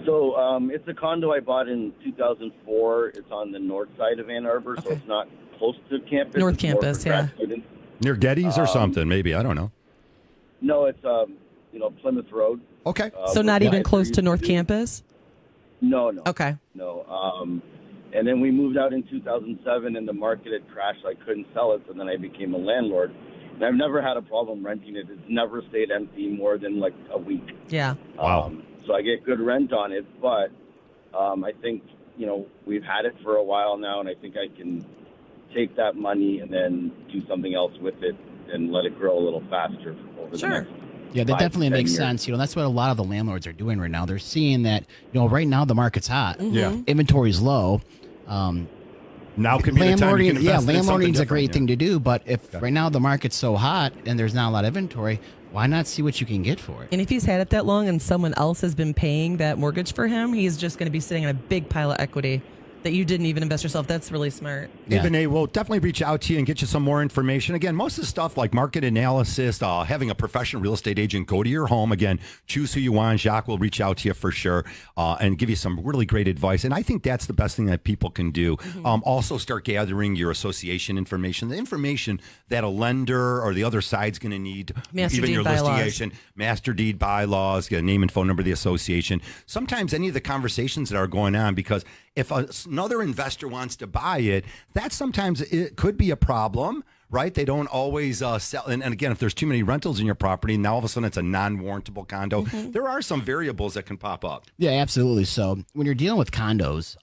So it's a condo I bought in 2004. It's on the north side of Ann Arbor, so it's not close to campus. North It's more campus, for grad students. Near Getty's or something, maybe. I don't know. No, it's Plymouth Road. Okay. So not even close to used North do. Campus? No. Okay. No. And then we moved out in 2007, and the market had crashed. So I couldn't sell it, so then I became a landlord. And I've never had a problem renting it. It's never stayed empty more than like a week. Yeah. Wow. So I get good rent on it, but I think, we've had it for a while now, and I think I can take that money and then do something else with it and let it grow a little faster over the next Yeah, that 5 to definitely 10 makes years. sense. That's what a lot of the landlords are doing right now. They're seeing that, right now the market's hot. Yeah. Inventory's low. Now could be the time you can invest in something landlording's a great different, thing to do, but if right now the market's so hot and there's not a lot of inventory, why not see what you can get for it? And if he's had it that long and someone else has been paying that mortgage for him, he's just going to be sitting in a big pile of equity that you didn't even invest yourself. That's really smart. Yeah. Vinay, we'll definitely reach out to you and get you some more information. Again, most of the stuff like market analysis, having a professional real estate agent go to your home. Again, choose who you want. Jacques will reach out to you for sure and give you some really great advice. And I think that's the best thing that people can do. Also start gathering your association information, the information that a lender or the other side's going to need, Master even deed your bylaws. listing agent, master deed bylaws, get a name and phone number of the association. Sometimes any of the conversations that are going on, because if another investor wants to buy it, that sometimes it could be a problem, right? They don't always sell. And again, if there's too many rentals in your property, now all of a sudden it's a non-warrantable condo. There are some variables that can pop up. Yeah, absolutely. So when you're dealing with condos,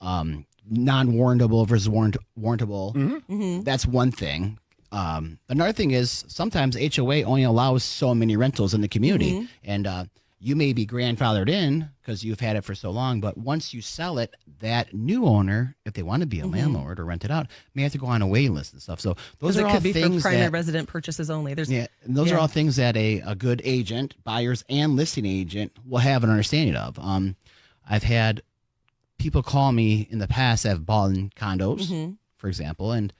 non-warrantable versus warrantable, that's one thing. Another thing is sometimes HOA only allows so many rentals in the community. And you may be grandfathered in because you've had it for so long, but once you sell it, that new owner, if they want to be a landlord or rent it out, may have to go on a waiting list and stuff. So those are it all could be things for primary that, resident purchases only. There's and those are all things that a good agent, buyers and listing agent, will have an understanding of. I've had people call me in the past that have bought in condos, for example, and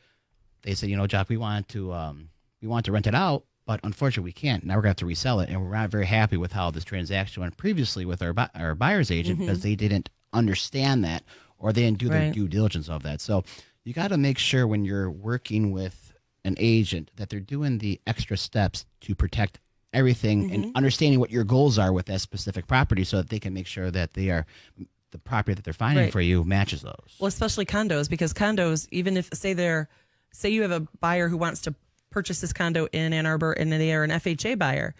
they say, Jacques, we want to rent it out, but unfortunately we can't. Now we're going to have to resell it, and we're not very happy with how this transaction went previously with our buyer's agent because they didn't understand that or they didn't do their due diligence of that. So you got to make sure when you're working with an agent that they're doing the extra steps to protect everything and understanding what your goals are with that specific property so that they can make sure that the property that they're finding for you matches those. Well, especially condos, because condos, even if say you have a buyer who wants to purchase this condo in Ann Arbor and they are an FHA buyer,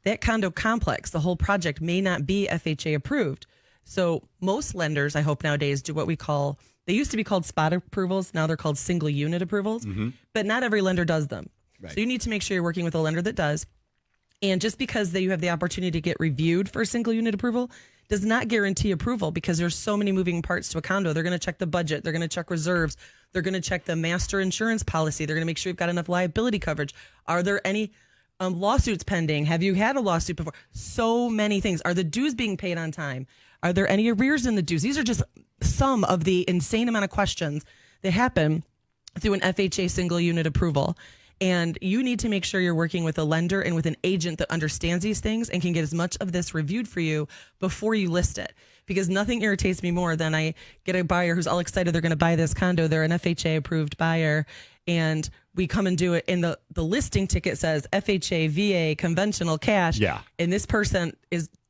that condo complex, the whole project may not be FHA approved. So most lenders, I hope nowadays, do what we call, they used to be called spot approvals. Now they're called single unit approvals, but not every lender does them. Right. So you need to make sure you're working with a lender that does. And just because you have the opportunity to get reviewed for a single unit approval does not guarantee approval because there's so many moving parts to a condo. They're going to check the budget. They're going to check reserves. They're going to check the master insurance policy. They're going to make sure you've got enough liability coverage. Are there any lawsuits pending? Have you had a lawsuit before? So many things. Are the dues being paid on time? Are there any arrears in the dues? These are just some of the insane amount of questions that happen through an FHA single unit approval. And you need to make sure you're working with a lender and with an agent that understands these things and can get as much of this reviewed for you before you list it. Because nothing irritates me more than I get a buyer who's all excited they're going to buy this condo. They're an FHA approved buyer. And we come and do it. And the listing ticket says FHA, VA, conventional, cash. Yeah. And this person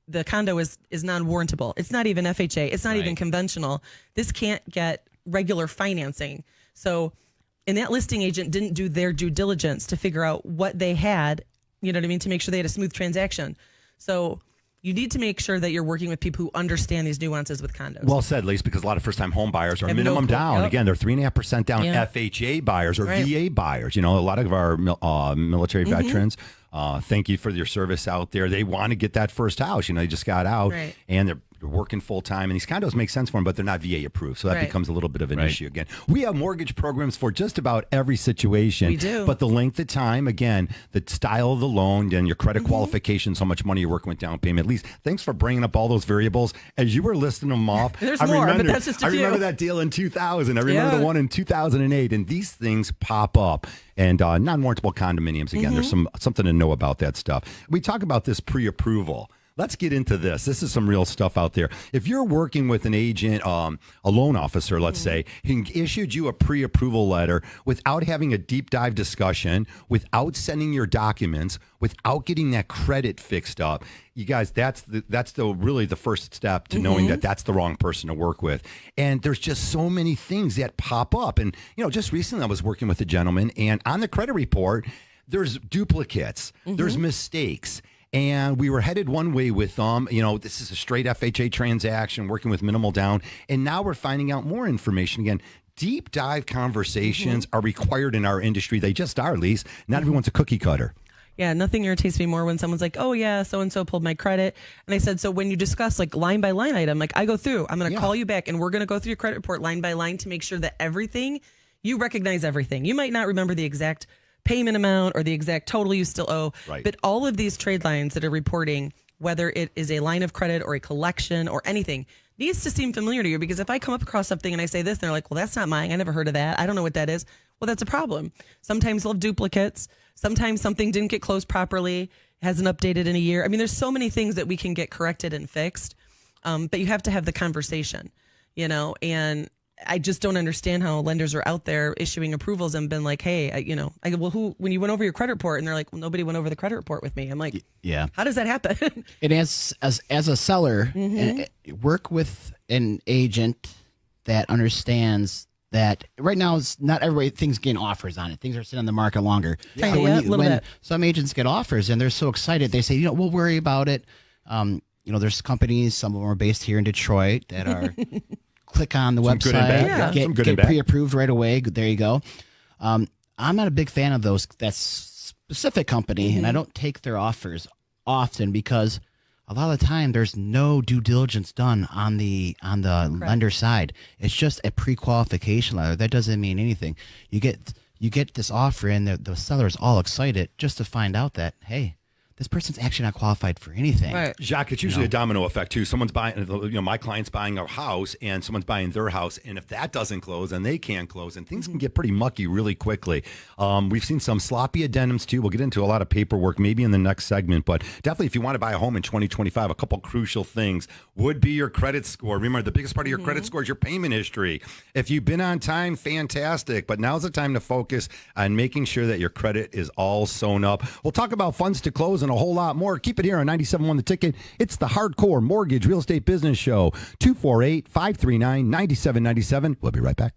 the condo is non-warrantable. It's not even FHA. It's not even conventional. This can't get regular financing. So, and that listing agent didn't do their due diligence to figure out what they had, you know what I mean, to make sure they had a smooth transaction. So you need to make sure that you're working with people who understand these nuances with condos. Well said, Lisa, because a lot of first-time home buyers are Have minimum no clue. down. Yep. Again, they're 3.5% down FHA buyers or VA buyers. A lot of our military veterans, thank you for your service out there. They want to get that first house. They just got out and they're working full-time. And these condos make sense for them, but they're not VA approved. So that becomes a little bit of an issue again. We have mortgage programs for just about every situation. We do. But the length of time, again, the style of the loan and your credit qualifications, how much money you're working with down payment. At least, thanks for bringing up all those variables. As you were listing them off, There's more, but that's just a few. I remember that deal in 2000. I remember the one in 2008. And these things pop up. And non-warrantable condominiums, again, there's something to know about that stuff. We talk about this pre-approval. Let's get into this. This is some real stuff out there. If you're working with an agent, a loan officer, let's say, who issued you a pre-approval letter without having a deep dive discussion, without sending your documents, without getting that credit fixed up, you guys, that's really the first step to knowing that that's the wrong person to work with. And there's just so many things that pop up. And, just recently I was working with a gentleman, and on the credit report, there's duplicates, there's mistakes. And we were headed one way with them. This is a straight FHA transaction, working with minimal down. And now we're finding out more information. Again, deep dive conversations are required in our industry. They just are, Lise. Not everyone's a cookie cutter. Yeah, nothing irritates me more when someone's like, oh, yeah, so-and-so pulled my credit. And I said, so when you discuss line by line item, I go through, I'm going to call you back and we're going to go through your credit report line by line to make sure that you recognize everything. You might not remember the exact payment amount or the exact total you still owe. Right. But all of these trade lines that are reporting, whether it is a line of credit or a collection or anything, needs to seem familiar to you. Because if I come up across something and I say this, and they're like, well, that's not mine. I never heard of that. I don't know what that is. Well, that's a problem. Sometimes they'll have duplicates. Sometimes something didn't get closed properly, hasn't updated in a year. I mean, there's so many things that we can get corrected and fixed. But you have to have the conversation, and I just don't understand how lenders are out there issuing approvals and been like, hey, I go, well, when you went over your credit report, and they're like, well, nobody went over the credit report with me. I'm like, yeah, how does that happen? And as a seller, work with an agent that understands that right now is not everything's getting offers on it. Things are sitting on the market longer. Yeah. So when some agents get offers and they're so excited, they say, we'll worry about it. There's companies, some of them are based here in Detroit, that are click on the website, get pre-approved right away. There you go. I'm not a big fan of that specific company, and I don't take their offers often because a lot of the time there's no due diligence done on the lender side. It's just a pre-qualification letter. That doesn't mean anything. You get this offer in, the seller is all excited just to find out that, hey, this person's actually not qualified for anything. Right. Jacques, it's usually a domino effect too. Someone's buying, my client's buying a house, and someone's buying their house, and if that doesn't close, and they can't close, and things can get pretty mucky really quickly. We've seen some sloppy addendums too. We'll get into a lot of paperwork maybe in the next segment, but definitely if you want to buy a home in 2025, a couple crucial things would be your credit score. Remember, the biggest part of your credit score is your payment history. If you've been on time, fantastic, but now's the time to focus on making sure that your credit is all sewn up. We'll talk about funds to close and a whole lot more. Keep it here on 97.1 The Ticket. It's the Hardcore Mortgage Real Estate Business Show. 248-539-9797. We'll be right back.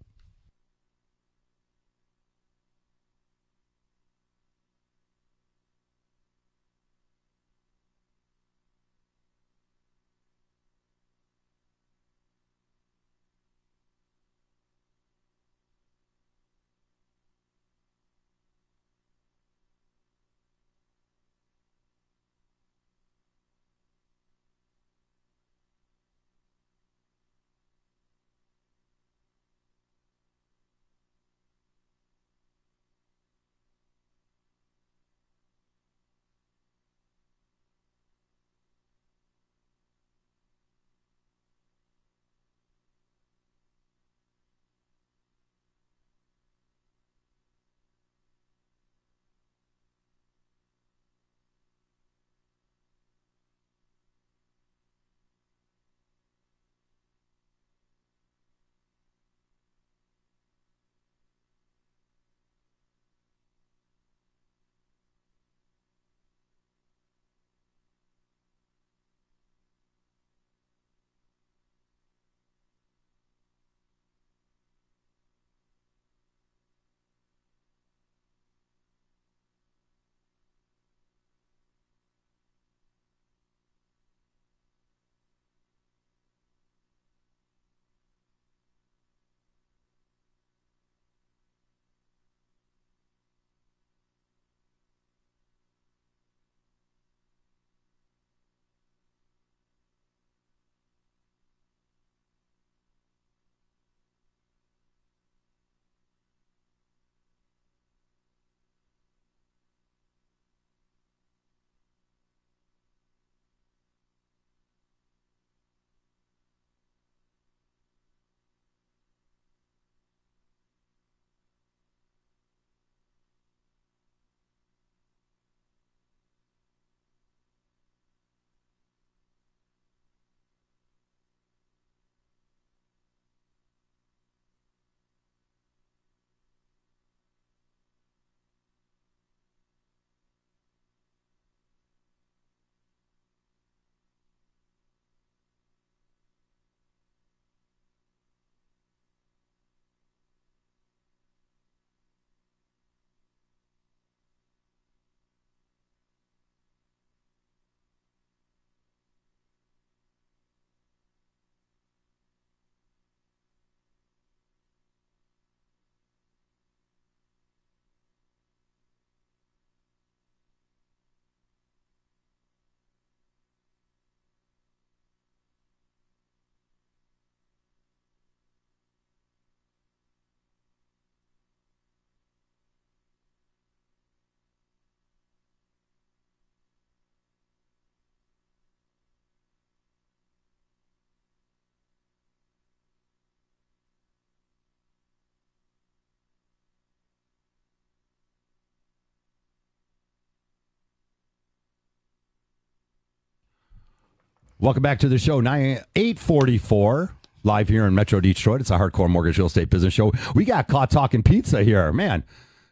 Welcome back to the show. 8:44 live here in Metro Detroit. It's a Hardcore Mortgage Real Estate Business Show. We got caught talking pizza here, man.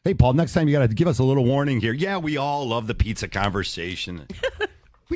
Hey, Paul, next time you got to give us a little warning here. Yeah, we all love the pizza conversation.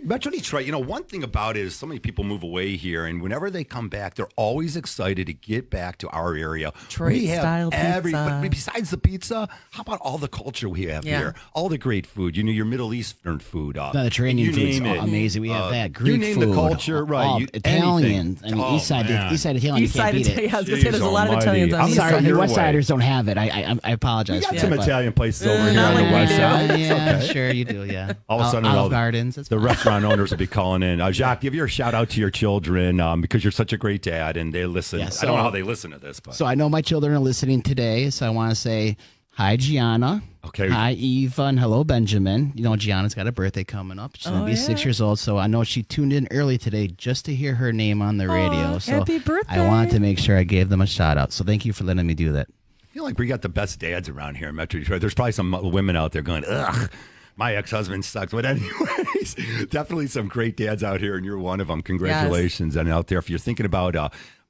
Metro Detroit, one thing about it is so many people move away here, and whenever they come back, they're always excited to get back to our area. Detroit style pizza. But besides the pizza, how about all the culture we have here? All the great food. Your Middle Eastern food. Mediterranean food is amazing. We have that. Greek you name food. the culture, right? Italian. I mean, East Side Italian. East side you can't beat Italian. it. I was going to say there's a lot of Italians on I'm the sorry, East the side. West Siders don't have it. I apologize. We got for some that, Italian places over here not on the like we West do. Side. It's Yeah, okay. sure you do. Yeah. All of a sudden, Olive Gardens. It's the fine. restaurant owners will be calling in. Jacques, give your shout out to your children because you're such a great dad and they listen. Yeah, I don't know how they listen to this, but So I know my children are listening today, so I want to say hi, Gianna. Okay. Hi, Eva, and hello, Benjamin. You know, Gianna's got a birthday coming up. She's going to be 6 years old, so I know she tuned in early today just to hear her name on the radio. So happy birthday. I wanted to make sure I gave them a shout out. So thank you for letting me do that. I feel like we got the best dads around here in Metro Detroit. There's probably some women out there going, ugh, my ex-husband sucks. But anyways, definitely some great dads out here, and you're one of them. Congratulations. And out there, if you're thinking about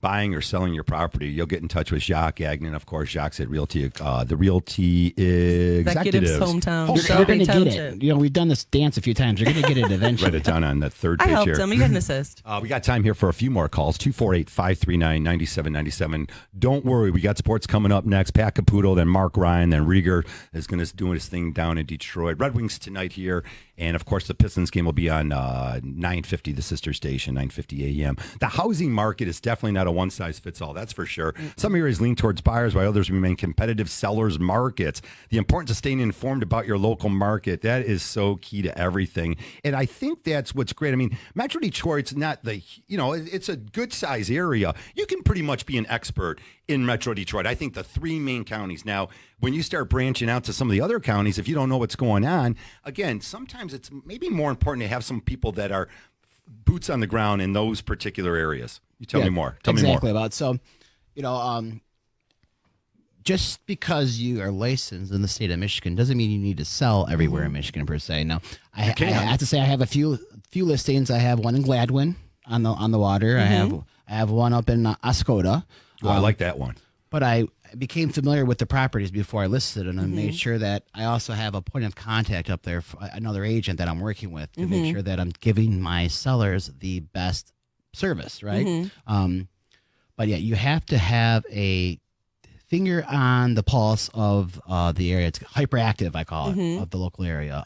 buying or selling your property, you'll get in touch with Jacques Gagnon. Of course, Jacques at the Realty Executives Home Towne. You're Shelby going to get Township. it. You know, we've done this dance a few times. You're going to get it eventually. Write it down on that third I page helped here. him. You had an assist. We got time here for a few more calls. 248-539-9797. Don't worry. We got sports coming up next. Pat Caputo, then Mark Ryan, then Rieger is going to do his thing down in Detroit. Red Wings tonight here. And, of course, the Pistons game will be on 950, the sister station, 950 a.m. The housing market is definitely not a one-size-fits-all, that's for sure. Some areas lean towards buyers, while others remain competitive sellers markets. The importance of staying informed about your local market, that is so key to everything. And I think that's what's great. I mean, Metro Detroit's not it's a good-size area. You can pretty much be an expert in Metro Detroit. I think the three main counties. Now, when you start branching out to some of the other counties, if you don't know what's going on, again, sometimes it's maybe more important to have some people that are boots on the ground in those particular areas. You tell me more. Tell me more. Exactly about. So, just because you are licensed in the state of Michigan doesn't mean you need to sell everywhere in Michigan per se. Now, I have to say I have a few listings. I have one in Gladwin on the water. I have one up in Oscoda. Oh, I like that one. But I became familiar with the properties before I listed, and I made sure that I also have a point of contact up there, for another agent that I'm working with, to make sure that I'm giving my sellers the best service, right? But yeah, you have to have a finger on the pulse of the area. It's hyperactive, I call it, of the local area.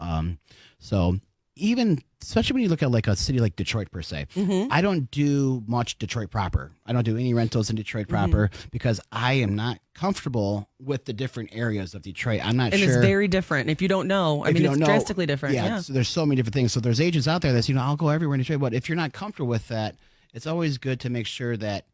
So even, especially when you look at like a city like Detroit per se, I don't do much Detroit proper. I don't do any rentals in Detroit proper because I am not comfortable with the different areas of Detroit. I'm not And sure. it's very different. If you don't know, it's drastically different. Yeah. So there's so many different things. So there's agents out there that's, I'll go everywhere in Detroit. But if you're not comfortable with that, it's always good to make sure that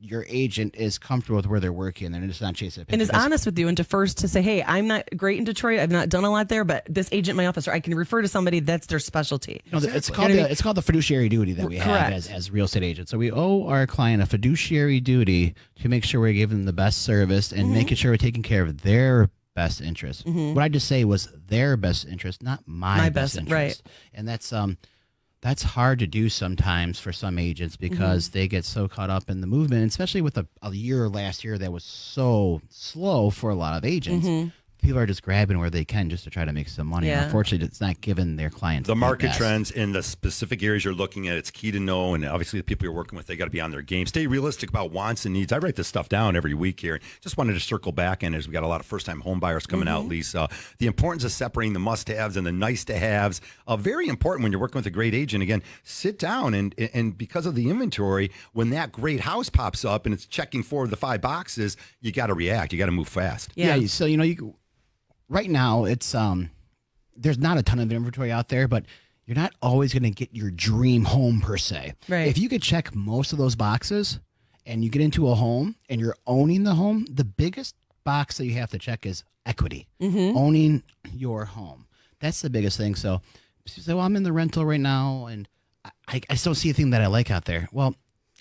your agent is comfortable with where they're working and just not chasing it. And is honest with you and defers to say, hey, I'm not great in Detroit. I've not done a lot there, but this agent in my office, or I can refer to somebody that's their specialty. It's called the fiduciary duty that we have as real estate agents. So we owe our client a fiduciary duty to make sure we're giving them the best service and making sure we're taking care of their best interest. What I just say was their best interest, not my best interest. Right. And that's hard to do sometimes for some agents because they get so caught up in the movement, especially with a year last year that was so slow for a lot of agents. People are just grabbing where they can just to try to make some money. Yeah. Unfortunately, it's not giving their clients The market best. trends in the specific areas you're looking at, it's key to know. And obviously, the people you're working with, they got to be on their game. Stay realistic about wants and needs. I write this stuff down every week here. Just wanted to circle back in as we got a lot of first-time home buyers coming out, Lisa. The importance of separating the must-haves and the nice-to-haves. Very important when you're working with a great agent. Again, sit down and because of the inventory, when that great house pops up and it's checking 4 of the 5 boxes, you got to react. You got to move fast. Yeah. So right now, it's there's not a ton of inventory out there, but you're not always going to get your dream home per se. Right. If you could check most of those boxes and you get into a home and you're owning the home, the biggest box that you have to check is equity, owning your home. That's the biggest thing. So I'm in the rental right now and I just don't see a thing that I like out there. Well,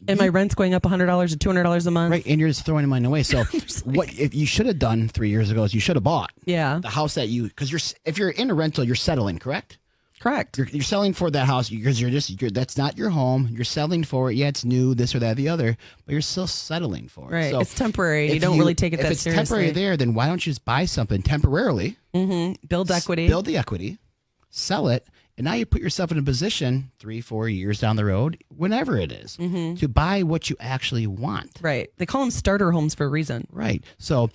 And my rent's going up $100 to $200 a month. right, and you're just throwing money away. So what if you should have done 3 years ago is you should have bought Yeah. the house that because if you're in a rental, you're settling, correct? Correct. You're selling for that house because that's not your home. You're selling for it. Yeah, it's new, this or that, the other, but you're still settling for it. Right. So It's temporary. You if don't really take it if that it's seriously. temporary there, then why don't you just buy something temporarily, Build equity. build the equity, sell it, and now you put yourself in a position 3-4 years down the road, whenever it is, to buy what you actually want. Right. They call them starter homes for a reason. Right. So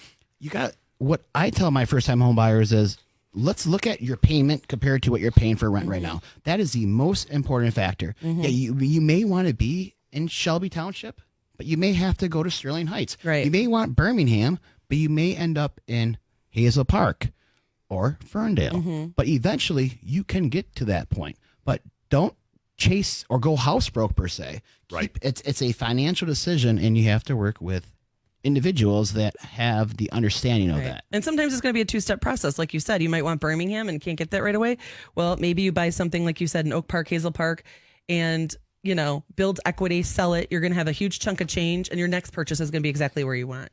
what I tell my first time home buyers is, let's look at your payment compared to what you're paying for rent right now. That is the most important factor. Yeah, you may want to be in Shelby Township, but you may have to go to Sterling Heights. Right. You may want Birmingham, but you may end up in Hazel Park or Ferndale. But eventually you can get to that point. But don't chase or go house broke per se. Right. It's a financial decision, and you have to work with individuals that have the understanding of that. And sometimes it's going to be a two-step process. Like you said, you might want Birmingham and can't get that right away. Well, maybe you buy something like you said in Oak Park, Hazel Park, and build equity, sell it. You're going to have a huge chunk of change, and your next purchase is going to be exactly where you want.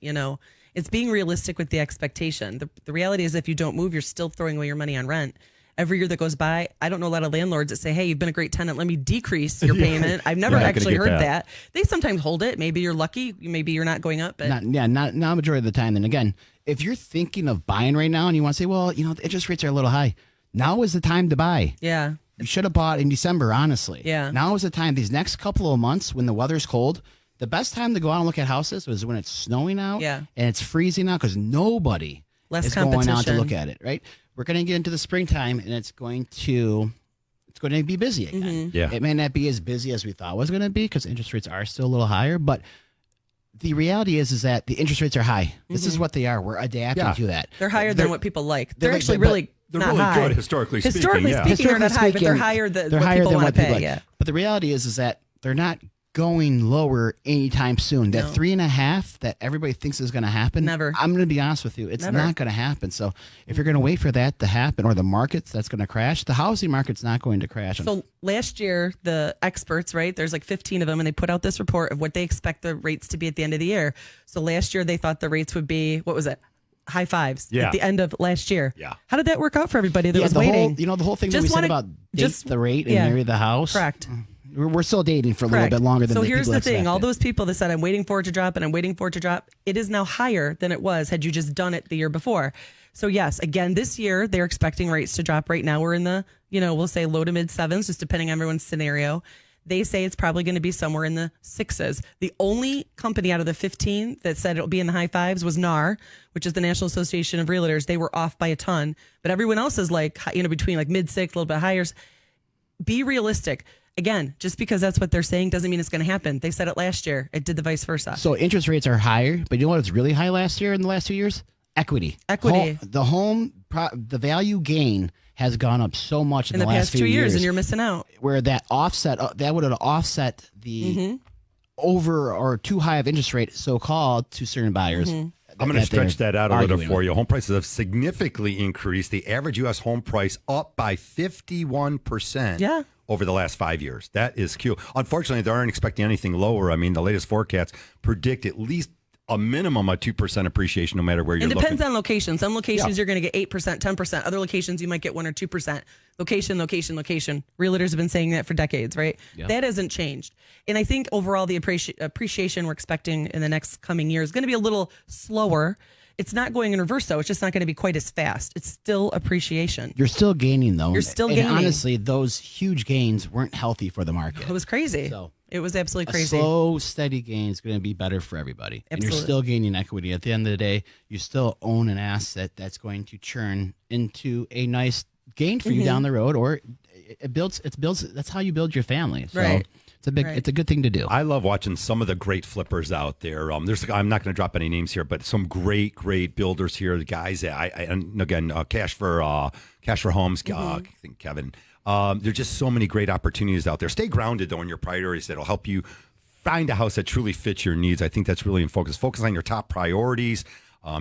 It's being realistic with the expectation. The reality is, if you don't move, you're still throwing away your money on rent. Every year that goes by, I don't know a lot of landlords that say, hey, you've been a great tenant, let me decrease your payment. I've never actually heard that. They sometimes hold it. Maybe you're lucky. Maybe you're not going up. But not majority of the time. Then again, if you're thinking of buying right now and you want to say, well, the interest rates are a little high, now is the time to buy. Yeah. You should have bought in December, honestly. Yeah. Now is the time. These next couple of months when the weather's cold, the best time to go out and look at houses was when it's snowing out and it's freezing out, because nobody is going out to look at it, right? We're going to get into the springtime, and it's going to be busy again. Mm-hmm. Yeah. It may not be as busy as we thought it was going to be because interest rates are still a little higher, but the reality is that the interest rates are high. This is what they are. We're adapting to that. They're higher than what people like. They're like- actually but- really They're not really high. good historically speaking. Historically Yeah. speaking, they're not high, but they're speaking, higher than they're what higher people than want what to people pay. like. Yeah. But the reality is that they're not going lower anytime soon. That 3.5 that everybody thinks is going to happen. Never. I'm going to be honest with you. It's Never. not going to happen. So if you're going to wait for that to happen, or the markets that's going to crash, the housing market's not going to crash. So last year, the experts, right, there's like 15 of them, and they put out this report of what they expect the rates to be at the end of the year. So last year, they thought the rates would be, what was it? High fives at the end of last year. Yeah. How did that work out for everybody that was the waiting? whole, the whole thing that we Just said wanna- about date just- the rate and yeah. marry the house. Correct. We're still dating for a Correct. little bit longer than so the here's people the thing. All expected. those people that said, I'm waiting for it to drop and I'm waiting for it to drop, it is now higher than it was had you just done it the year before. So yes, again, this year they're expecting rates to drop. Right now we're in the, we'll say low to mid sevens, just depending on everyone's scenario. They say it's probably going to be somewhere in the sixes. The only company out of the 15 that said it'll be in the high fives was NAR, which is the National Association of Realtors. They were off by a ton, but everyone else is like, between like mid six, a little bit higher. Be realistic. Again, just because that's what they're saying doesn't mean it's going to happen. They said it last year. It did the vice versa. So interest rates are higher, but you know what was really high last year in the last 2 years? Equity. The value gain has gone up so much in the last past few 2 years, and you're missing out. Where that would have offset the over or too high of interest rate, so-called, to certain buyers. Mm-hmm. I'm going to stretch that out a little arguing for you. Home prices have significantly increased. The average U.S. home price up by 51% over the last 5 years. That is cute. Unfortunately, they aren't expecting anything lower. I mean, the latest forecasts predict at least a minimum of 2% appreciation no matter where you're It looking. depends on location. Some locations you're going to get 8%, 10%. Other locations you might get 1 or 2%. Location. Realtors have been saying that for decades, right? Yeah. That hasn't changed. And I think overall the appreciation we're expecting in the next coming year is going to be a little slower. It's not going in reverse, though. It's just not going to be quite as fast. It's still appreciation. You're still gaining, though. You're still and gaining. honestly, those huge gains weren't healthy for the market. It was crazy. So, it was absolutely a crazy. slow, steady gain is going to be better for everybody. And you're Absolutely. still gaining equity. At the end of the day, you still own an asset that's going to churn into a nice gain for you down the road, or it builds. That's how you build your family. So Right. it's a good thing to do. I love watching some of the great flippers out there. I'm not going to drop any names here, but some great builders here. The guys, and again, Cash for Homes. I think Kevin. There's just so many great opportunities out there. Stay grounded though in your priorities. That'll help you find a house that truly fits your needs. I think that's really in focus. Focus on your top priorities.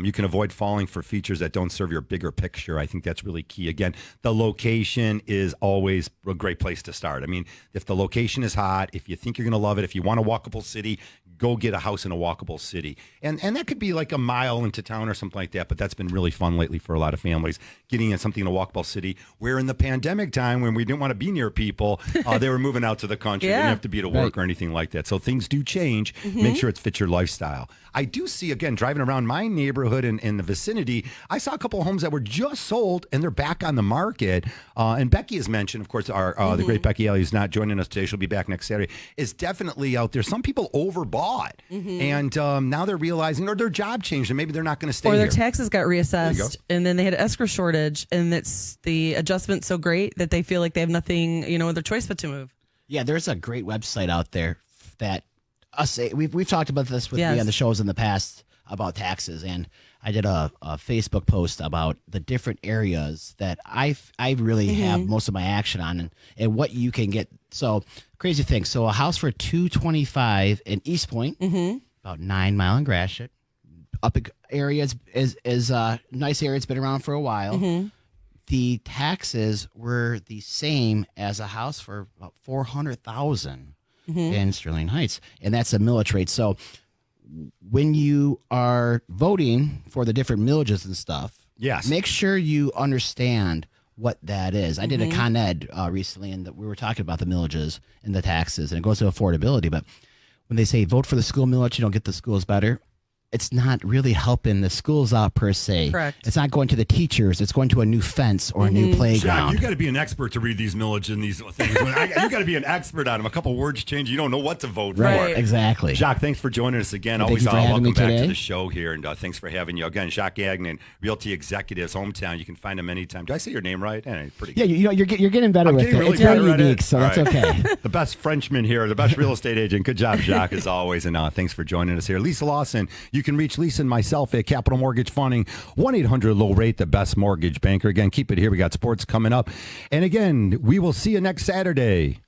You can avoid falling for features that don't serve your bigger picture. I think that's really key. Again, the location is always a great place to start. I mean, if the location is hot, if you think you're going to love it, if you want a walkable city, go get a house in a walkable city. And that could be like a mile into town or something like that, but that's been really fun lately for a lot of families, getting in something in a walkable city, where in the pandemic time when we didn't want to be near people, they were moving out to the country. They didn't have to be to work or anything like that. So things do change. Make sure it fits your lifestyle. I do see, again, driving around my neighborhood and in the vicinity, I saw a couple of homes that were just sold and they're back on the market. And Becky has mentioned, of course, the great Becky Ellie, who's not joining us today, she'll be back next Saturday, is definitely out there. Some people overbought and now they're realizing, or their job changed and maybe they're not going to stay Or their here. taxes got reassessed, and then they had an escrow shortage, and it's the adjustment so great that they feel like they have nothing, other choice but to move. Yeah, there's a great website out there that we've talked about this with Yes. me on the shows in the past. about taxes, and I did a Facebook post about the different areas that I really have most of my action on, and what you can get. So crazy thing. So a house for $225 in East Point, about 9 Mile in Gratiot, up area is nice area. It's been around for a while. The taxes were the same as a house for about $400,000 in Sterling Heights, and that's a millage rate. So when you are voting for the different millages and stuff, make sure you understand what that is. I did a Con Ed recently, and we were talking about the millages and the taxes, and it goes to affordability. But when they say vote for the school millage, you don't get the schools better. It's not really helping the schools out per se. Correct. It's not going to the teachers. It's going to a new fence or a new playground. Jacques, you got to be an expert to read these millage and these things. You got to be an expert on them. A couple words change, you don't know what to vote Right. for. Exactly. Jacques, thanks for joining us again. Thank Always you for having welcome me back today. to the show here, and thanks for having you again. Jacques Gagnon, Realty Executives Home Towne. You can find him anytime. Do I say your name right? Pretty good. Yeah, you're getting better with it. Really It's very better at unique, it. so that's All right. okay. The best Frenchman here, the best real estate agent. Good job, Jacques, as always. And thanks for joining us here. Lisa Lawson, you can reach Lisa and myself at Capital Mortgage Funding, 1-800-LOW-RATE, the best mortgage banker. Again, keep it here. We got sports coming up. And again, we will see you next Saturday.